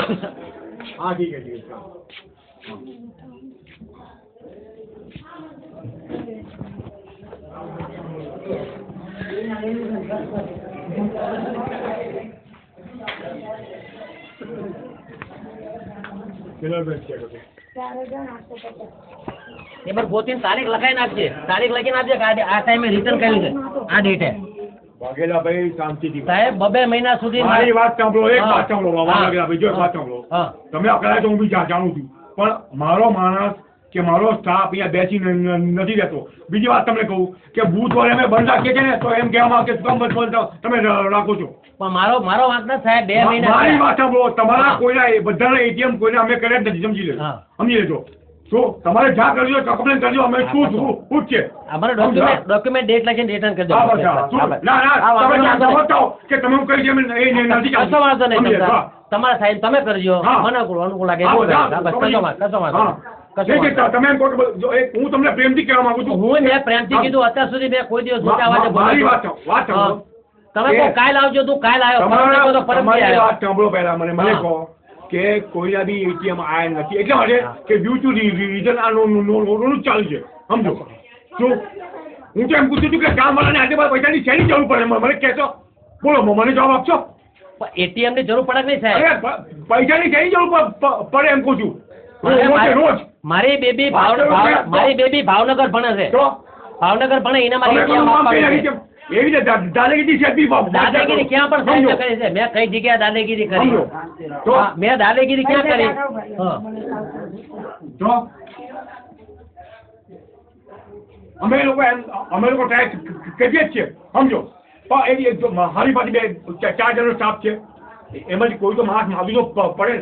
हाँ ठीक है એમાં પોતે તારીખ લખાઈ નાખજે, તારીખ લખી નાખજે કે આ ટાઈમે રિટર્ન કર્યું છે આ ડેટે. વાઘેલા ભાઈ શાંતિથી સાહેબ 2 મહિના સુધી મારી વાત સાંભળો, એક વાત સાંભળો વાઘેલા ભાઈ, જો એક વાત સાંભળો. તમે અકળાય તો હું બી જાણું છું, પણ મારો માણસ કે મારો સ્ટાફ અહીંયા બેસી નથી રહેતો. બીજી વાત તમને કહું કે બુધવારે અમે બંધ રાખીએ છીએ ને તો એમ કહેવામાં આવે કે શું કામ બંધ તમે રાખો છો. પણ મારો વાંક નથી સાહેબ, 2 મહિના મારી વાત સાંભળો, તમારા કોઈના બધાના એટીએમ કોઈને અમે કર્યા જ નથી, સમજી લેજો, સમજી લેજો. તો તમારે જ્યાં કરજો કમ્પ્લેન કરજો, અમે શું છે અમારો ડોક્યુમેન્ટ ડેટ લખીને રિટર્ન કરજો. કે તમે કઈ છે નથી, કશો વાંધો નહીં, તમારા સાહેબ તમે કરજો, મને અનુકૂળ લાગે કશો તમે હું તમને પ્રેમથી કહેવા માંગુ છું. હું મેં પ્રેમથી કીધું, અત્યાર સુધી મેં કોઈ દિવસ મોટા વાતે વાત તમે કહો કાલ આવજો, તું કાલ આવ્યો, વાત સાંભળો પહેલા મને કહો કે કોઈના બી એટીએમ આયા નથી, એટલે માટે કે ડ્યુ ટુ રીઝન આ નોનું ચાલુ છે, સમજો. શું હું તો એમ પૂછું છું કે કામ વાળાને આજે પૈસાની શેની જરૂર પડે, મને કહેશો, બોલો મને જવાબ આપશો. એટીએમ ની જરૂર પડે નહીં સાહેબ, પૈસાની શેની જરૂર પડે એમ કહું છું. રોજ મારી બેબી ભાવનગર ભણે છે, ભાવનગર ભણે એના માટે એવી રીતે દાદાગીરી છે, દાદાગીરી ક્યાં પણ સાહેબ કરી છે, મેં કઈ જગ્યાએ દાદાગીરી કરી, મેં દાદાગીરી ક્યાં કરી. અમે લોકો ટ્રાય કરીએ જ છીએ, સમજો. પણ મારી પાસે 4 જણનો સ્ટાફ છે, એમાંથી કોઈ તો માણસ માગીનો પડે.